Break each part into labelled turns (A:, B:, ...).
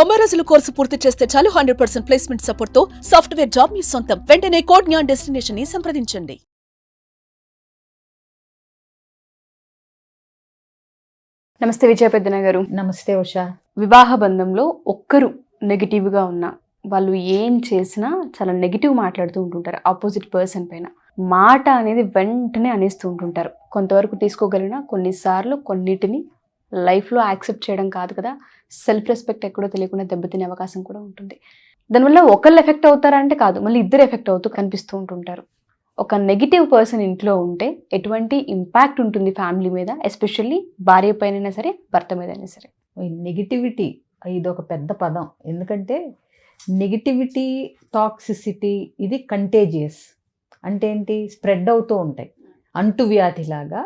A: 90 రోజుల కోర్సు పూర్తి చేస్తే చాలు 100% ప్లేస్మెంట్ సపోర్ట్ తో సాఫ్ట్వేర్ జాబ్ మీ సొంతం. వెంటనే కోడ్ జ్ఞాన్ డెస్టినేషన్ ని సంప్రదించండి.
B: నమస్తే విజయ పెద్దన గారు.
C: నమస్తే ఉషా.
B: వివాహ బంధంలో ఒక్కరు నెగిటివ్గా ఉన్నా వాళ్ళు ఏం చేసినా చాలా నెగిటివ్ మాట్లాడుతూ ఉంటుంటారు ఆపోజిట్ పర్సన్ పైన. మాట అనేది వెంటనే అనేస్తూ ఉంటుంటారు. కొంతవరకు తీసుకోగలిగినా కొన్నిసార్లు కొన్నిటిని లైఫ్లో యాక్సెప్ట్ చేయడం కాదు కదా, సెల్ఫ్ రెస్పెక్ట్ ఎక్కడో తెలియకుండా దెబ్బతినే అవకాశం కూడా ఉంటుంది. దానివల్ల ఒకళ్ళు ఎఫెక్ట్ అవుతారంటే కాదు, మళ్ళీ ఇద్దరు ఎఫెక్ట్ అవుతూ కనిపిస్తూ ఉంటుంటారు. ఒక నెగిటివ్ పర్సన్ ఇంట్లో ఉంటే ఎటువంటి ఇంపాక్ట్ ఉంటుంది ఫ్యామిలీ మీద, ఎస్పెషల్లీ భార్య పైన సరే భర్త మీద అయినా సరే?
C: నెగిటివిటీ ఇది ఒక పెద్ద పదం. ఎందుకంటే నెగిటివిటీ, టాక్సిసిటీ ఇది కంటేజియస్. అంటే ఏంటి? స్ప్రెడ్ అవుతూ ఉంటాయి, అంటువ్యాధిలాగా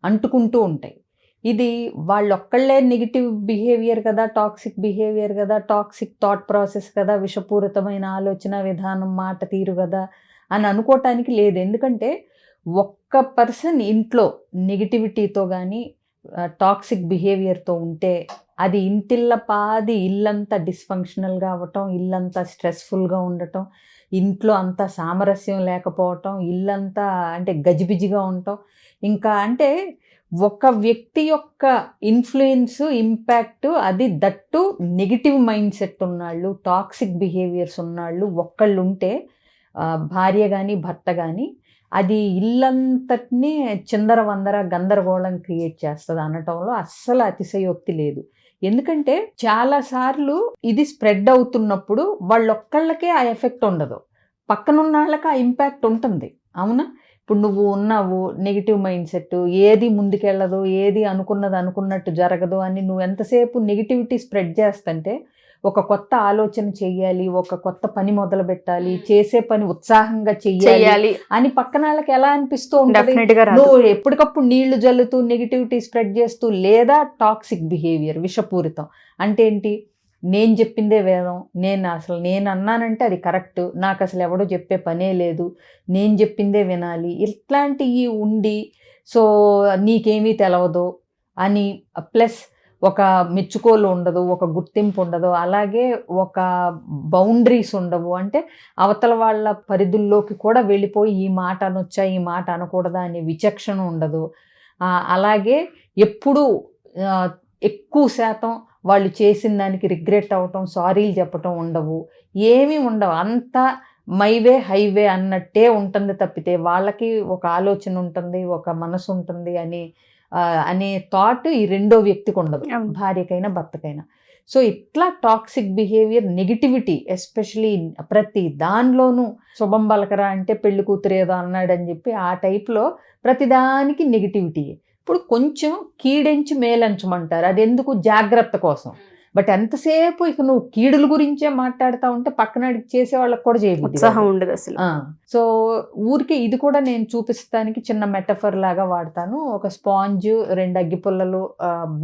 C: అంటుకుంటూ ఉంటాయి. ఇది వాళ్ళొక్కళ్ళే నెగిటివ్ బిహేవియర్ కదా, టాక్సిక్ బిహేవియర్ కదా, టాక్సిక్ థాట్ ప్రాసెస్ కదా, విషపూరితమైన ఆలోచన విధానం, మాట తీరు కదా అని అనుకోవటానికి లేదు. ఎందుకంటే ఒక్క పర్సన్ ఇంట్లో నెగిటివిటీతో కానీ టాక్సిక్ బిహేవియర్తో ఉంటే అది ఇంటిల్ల పాది ఇల్లంతా డిస్ఫంక్షనల్గా అవ్వటం, ఇల్లంతా స్ట్రెస్ఫుల్గా ఉండటం, ఇంట్లో అంతా సామరస్యం లేకపోవటం, ఇల్లంతా అంటే గజిబిజిగా ఉండటం. ఇంకా అంటే ఒక వ్యక్తి యొక్క ఇన్ఫ్లుయెన్స్, ఇంపాక్ట్ అది దట్టు నెగిటివ్ మైండ్ సెట్ ఉన్నాళ్ళు, టాక్సిక్ బిహేవియర్స్ ఉన్నాళ్ళు ఒక్కళ్ళు ఉంటే, భార్య కానీ భర్త కానీ, అది ఇల్లంతటినీ చిందరవందర గందరగోళం క్రియేట్ చేస్తుంది అనటంలో అస్సలు అతిశయోక్తి లేదు. ఎందుకంటే చాలాసార్లు ఇది స్ప్రెడ్ అవుతున్నప్పుడు వాళ్ళొక్కళ్ళకే ఆ ఎఫెక్ట్ ఉండదు, పక్కనున్న వాళ్ళకి ఆ ఇంపాక్ట్ ఉంటుంది. అవునా? ఇప్పుడు నువ్వు ఉన్నావు నెగిటివ్ మైండ్ సెట్, ఏది ముందుకెళ్ళదు, ఏది అనుకున్నది అనుకున్నట్టు జరగదు అని నువ్వు ఎంతసేపు నెగిటివిటీ స్ప్రెడ్ చేస్తుంటే, ఒక కొత్త ఆలోచన చెయ్యాలి, ఒక కొత్త పని మొదలు పెట్టాలి, చేసే పని ఉత్సాహంగా చెయ్యాలి అని పక్కన వాళ్ళకి ఎలా అనిపిస్తూ ఉంటుంది? నువ్వు ఎప్పటికప్పుడు నీళ్లు జల్లుతూ నెగిటివిటీ స్ప్రెడ్ చేస్తూ, లేదా టాక్సిక్ బిహేవియర్ విషపూరితం. అంటే ఏంటి? నేను చెప్పిందే వేదం, నేను అన్నానంటే అది కరెక్ట్, నాకు అసలు ఎవడో చెప్పే పనే లేదు, నేను చెప్పిందే వినాలి, ఇట్లాంటివి ఉండి సో నీకేమీ తెలవదు అని, ప్లస్ ఒక మెచ్చుకోలు ఉండదు, ఒక గుర్తింపు ఉండదు, అలాగే ఒక బౌండరీస్ ఉండవు. అంటే అవతల వాళ్ళ పరిధుల్లోకి కూడా వెళ్ళిపోయి ఈ మాట అనొచ్చా, ఈ మాట అనకూడదా అనే విచక్షణ ఉండదు. అలాగే ఎప్పుడూ ఎక్కువ శాతం వాళ్ళు చేసిన దానికి రిగ్రెట్ అవ్వటం, సారీలు చెప్పటం ఉండవు, ఏమీ ఉండవు. అంతా మైవే హైవే అన్నట్టే ఉంటుంది తప్పితే వాళ్ళకి ఒక ఆలోచన ఉంటుంది, ఒక మనసు ఉంటుంది అనే థాట్ ఈ రెండో వ్యక్తికి ఉండదు, భార్యకైనా భర్తకైనా. సో ఇట్లా టాక్సిక్ బిహేవియర్, నెగిటివిటీ ఎస్పెషలీ ప్రతి దానిలోనూ శుభం బలకరా అంటే పెళ్లి కూతురు ఏదో అన్నాడని చెప్పి ఆ టైప్లో ప్రతిదానికి నెగిటివిటీ. ఇప్పుడు కొంచెం కీడెంచి మేలంచమంటారు, అది ఎందుకు? జాగ్రత్త కోసం. బట్ ఎంతసేపు ఇక నువ్వు కీడుల గురించే మాట్లాడుతూ ఉంటే పక్కన చేసే వాళ్ళకి కూడా
B: ఉత్సాహం ఉండదు అసలు.
C: సో ఊరికే ఇది కూడా నేను చూపిస్తానికి చిన్న మెటఫర్ లాగా వాడతాను. ఒక స్పాంజ్, 2 అగ్గిపుల్లలు,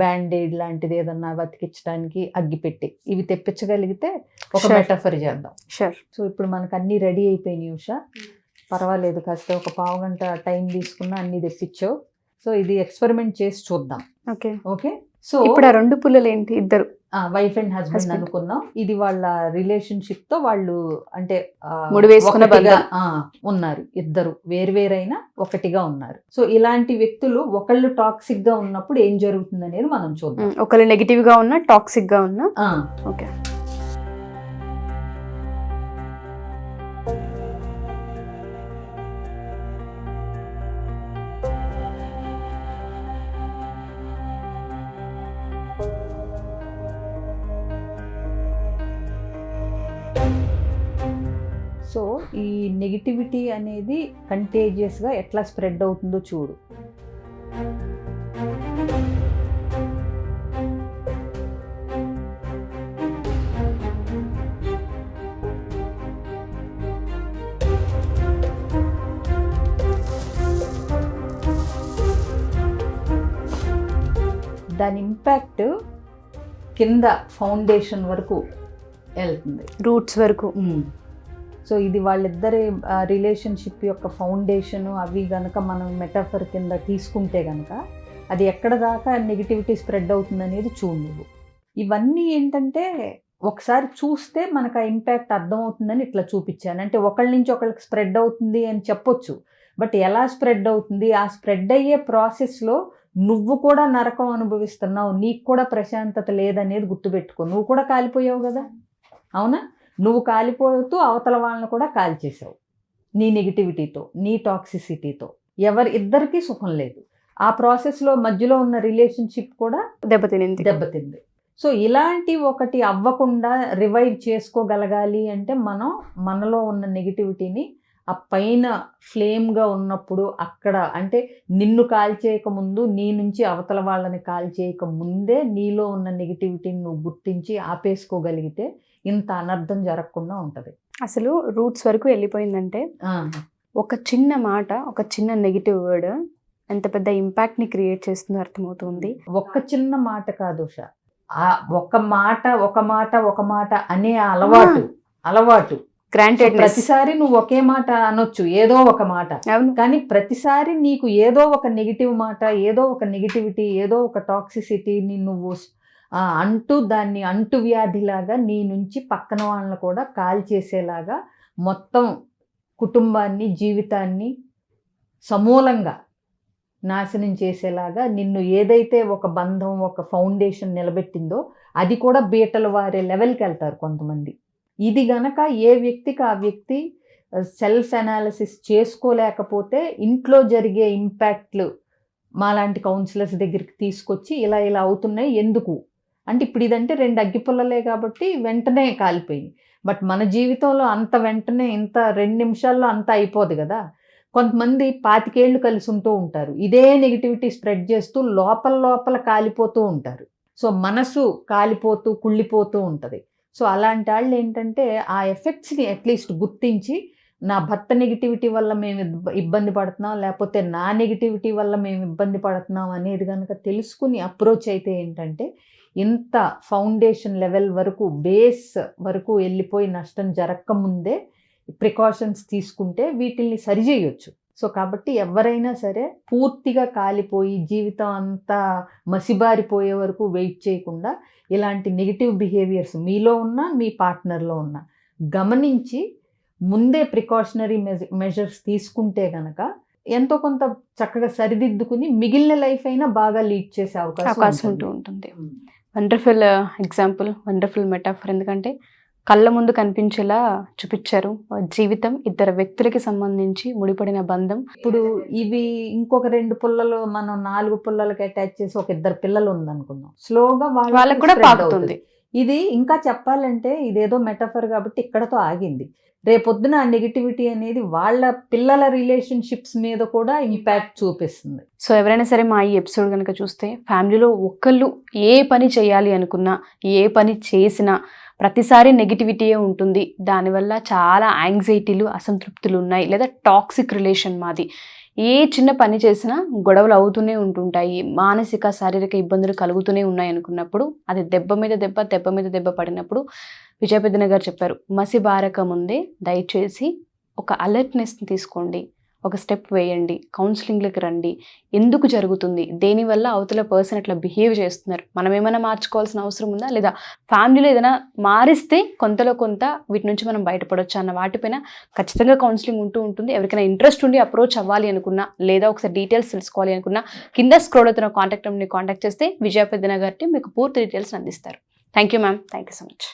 C: బ్యాండేడ్ లాంటిది ఏదన్నా బతికించడానికి అగ్గిపెట్టి, ఇవి తెప్పించగలిగితే ఒక మెటఫర్ చేద్దాం. సో ఇప్పుడు మనకు అన్నీ రెడీ అయిపోయినాయి ఉషా, పర్వాలేదు, కాస్త ఒక పావు గంట టైం తీసుకున్నా అన్నీ తెప్పించావు. సో ఇది ఎక్స్పెరిమెంట్ చేసి చూద్దాం. ఓకే. సో
B: ఇప్పుడు ఆ 2 పుల్లలు ఏంటి? ఇద్దరు
C: వైఫ్ అండ్ హస్బెండ్ అనుకుందాం. ఇది వాళ్ళ రిలేషన్షిప్ తో వాళ్ళు అంటే ఉన్నారు, ఇద్దరు వేరువేరైనా ఒకటిగా ఉన్నారు. సో ఇలాంటి వ్యక్తులు ఒకళ్ళు టాక్సిక్ గా ఉన్నప్పుడు ఏం జరుగుతుంది అనేది మనం చూద్దాం.
B: ఒకళ్ళు నెగిటివ్ గా ఉన్నా, టాక్సిక్ గా ఉన్నా. ఓకే.
C: సో ఈ నెగిటివిటీ అనేది కంటేజియస్గా ఎట్లా స్ప్రెడ్ అవుతుందో చూడు. దాని ఇంపాక్ట్ కింద ఫౌండేషన్ వరకు వెళ్తుంది,
B: రూట్స్ వరకు.
C: సో ఇది వాళ్ళిద్దరి రిలేషన్షిప్ యొక్క ఫౌండేషను అవి గనక మనం మెటాఫర్ కింద తీసుకుంటే కనుక అది ఎక్కడ దాకా నెగిటివిటీ స్ప్రెడ్ అవుతుంది అనేది చూడు నువ్వు. ఇవన్నీ ఏంటంటే ఒకసారి చూస్తే మనకు ఆ ఇంపాక్ట్ అర్థమవుతుందని ఇట్లా చూపించాను. అంటే ఒకళ్ళ నుంచి ఒకళ్ళకి స్ప్రెడ్ అవుతుంది అని చెప్పొచ్చు, బట్ ఎలా స్ప్రెడ్ అవుతుంది, ఆ స్ప్రెడ్ అయ్యే ప్రాసెస్లో నువ్వు కూడా నరకం అనుభవిస్తున్నావు, నీకు కూడా ప్రశాంతత లేదనేది గుర్తుపెట్టుకో. నువ్వు కూడా కాలిపోయావు కదా, అవునా? నువ్వు కాలిపోతూ అవతల వాళ్ళని కూడా కాల్చేసావు నీ నెగిటివిటీతో, నీ టాక్సిసిటీతో. ఇద్దరికీ సుఖం లేదు. ఆ ప్రాసెస్లో మధ్యలో ఉన్న రిలేషన్షిప్ కూడా దెబ్బతింది. సో ఇలాంటి ఒకటి అవ్వకుండా రివైవ్ చేసుకోగలగాలి అంటే మనం మనలో ఉన్న నెగిటివిటీని ఆ పైన ఫ్లేమ్గా ఉన్నప్పుడు అక్కడ, అంటే నిన్ను కాల్చేయక ముందు, నీ నుంచి అవతల వాళ్ళని కాల్చేయక ముందే నీలో ఉన్న నెగిటివిటీని నువ్వు గుర్తించి ఆపేసుకోగలిగితే ఇంత అనర్థం జరగకుండా ఉంటుంది.
B: అసలు రూట్స్ వరకు వెళ్ళిపోయిందంటే ఒక చిన్న మాట, ఒక చిన్న నెగిటివ్ వర్డ్ ఎంత పెద్ద ఇంపాక్ట్ ని క్రియేట్ చేస్తుందో అర్థమవుతుంది.
C: ఒక్క చిన్న మాట కాదు ఉషా, ఆ ఒక మాట అనే అలవాటు
B: గ్రాంటెడ్.
C: ప్రతిసారి నువ్వు ఒకే మాట అనొచ్చు, ఏదో ఒక మాట, కానీ ప్రతిసారి నీకు ఏదో ఒక నెగిటివ్ మాట, ఏదో ఒక నెగిటివిటీ, ఏదో ఒక టాక్సిసిటీని నువ్వు దాన్ని అంటువ్యాధిలాగా నీ నుంచి పక్కన వాళ్ళని కూడా కాల్చేసేలాగా మొత్తం కుటుంబాన్ని, జీవితాన్ని సమూలంగా నాశనం చేసేలాగా నిన్ను ఏదైతే ఒక బంధం, ఒక ఫౌండేషన్ నిలబెట్టిందో అది కూడా బీటలు వారే లెవెల్కి వెళ్తారు కొంతమంది. ఇది గనక ఏ వ్యక్తికి ఆ వ్యక్తి సెల్ఫ్ అనాలిసిస్ చేసుకోలేకపోతే ఇంట్లో జరిగే ఇంపాక్ట్లు మాలాంటి కౌన్సిలర్స్ దగ్గరికి తీసుకొచ్చి ఇలా అవుతున్నాయి ఎందుకు అంటే, ఇప్పుడు ఇదంటే 2 అగ్గిపుల్లలే కాబట్టి వెంటనే కాలిపోయింది. బట్ మన జీవితంలో అంత వెంటనే ఇంత 2 నిమిషాల్లో అంత అయిపోదు కదా. కొంతమంది 25 ఏళ్ళు కలిసి ఉంటూ ఉంటారు, ఇదే నెగిటివిటీ స్ప్రెడ్ చేస్తూ లోపల కాలిపోతూ ఉంటారు. సో మనసు కాలిపోతూ కుళ్ళిపోతూ ఉంటుంది. సో అలాంటి వాళ్ళు ఏంటంటే ఆ ఎఫెక్ట్స్ని అట్లీస్ట్ గుర్తించి, నా భర్త నెగిటివిటీ వల్ల మేము ఇబ్బంది పడుతున్నాం, లేకపోతే నా నెగిటివిటీ వల్ల మేము ఇబ్బంది పడుతున్నాం అనేది కనుక తెలుసుకుని అప్రోచ్ అయితే ఏంటంటే ఇంత ఫౌండేషన్ లెవెల్ వరకు, బేస్ వరకు వెళ్ళిపోయి నష్టం జరగకముందే ప్రికాషన్స్ తీసుకుంటే వీటిల్ని సరిచేయొచ్చు. సో కాబట్టి ఎవరైనా సరే పూర్తిగా కాలిపోయి జీవితం అంతా మసిబారిపోయే వరకు వెయిట్ చేయకుండా ఇలాంటి నెగిటివ్ బిహేవియర్స్ మీలో ఉన్నా, మీ పార్ట్నర్లో ఉన్నా గమనించి ముందే ప్రికాషనరీ మెజర్స్ తీసుకుంటే కనుక ఎంతో కొంత చక్కగా సరిదిద్దుకుని మిగిలిన లైఫ్ అయినా బాగా లీడ్ చేసే అవకాశం
B: ఉంటుంది. Wonderful example, wonderful metaphor. ఎందుకంటే కళ్ళ ముందు కనిపించేలా చూపించారు. జీవితం 2 వ్యక్తులకి సంబంధించి ముడిపడిన బంధం.
C: ఇప్పుడు ఇవి ఇంకొక 2 పుల్లలు మనం 4 పుల్లలకి అటాచ్ చేసి ఒక 2 పిల్లలు ఉందనుకుందాం, స్లోగా
B: వాళ్ళకి కూడా పాకుతుంది.
C: ఇది ఇంకా చెప్పాలంటే ఇదేదో మెటాఫర్ కాబట్టి ఇక్కడతో ఆగింది. రేపొద్దున ఆ నెగిటివిటీ అనేది వాళ్ళ పిల్లల రిలేషన్షిప్స్ మీద కూడా ఇంపాక్ట్ చూపిస్తుంది.
B: సో ఎవరైనా సరే మా ఈ ఎపిసోడ్ కనుక చూస్తే ఫ్యామిలీలో ఒకళ్ళు ఏ పని చేయాలి అనుకున్నా, ఏ పని చేసినా ప్రతిసారి నెగిటివిటీయే ఉంటుంది, దానివల్ల చాలా యాంగ్జైటీలు, అసంతృప్తులు ఉన్నాయి, లేదా టాక్సిక్ రిలేషన్ మాది, ఏ చిన్న పని చేసినా గొడవలు అవుతూనే ఉంటుంటాయి, మానసిక శారీరక ఇబ్బందులు కలుగుతూనే ఉన్నాయి అనుకున్నప్పుడు, అది దెబ్బ మీద దెబ్బ పడినప్పుడు విజయ పెద్దన గారు చెప్పారు, మసి బారక ముందే దయచేసి ఒక అలర్ట్నెస్ని తీసుకోండి, ఒక స్టెప్ వేయండి, కౌన్సిలింగ్లకు రండి, ఎందుకు జరుగుతుంది, దేనివల్ల అవతల పర్సన్ అట్లా బిహేవ్ చేస్తున్నారు, మనం ఏమైనా మార్చుకోవాల్సిన అవసరం ఉందా, లేదా ఫ్యామిలీలో ఏదైనా మారిస్తే కొంతలో కొంత వీటి నుంచి మనం బయటపడవచ్చు అన్న వాటిపైన ఖచ్చితంగా కౌన్సిలింగ్ ఉంటుంది. ఎవరికైనా ఇంట్రెస్ట్ ఉండి అప్రోచ్ అవ్వాలి అనుకున్నా, లేదా ఒకసారి డీటెయిల్స్ తెలుసుకోవాలి అనుకున్నా, కింద స్క్రోల్ అవుతున్న కాంటాక్ట్ నెంబర్ని కాంటాక్ట్ చేస్తే విజయ పెద్దన గారికి మీకు పూర్తి డీటెయిల్స్ అందిస్తారు. Thank you ma'am, thank you so much.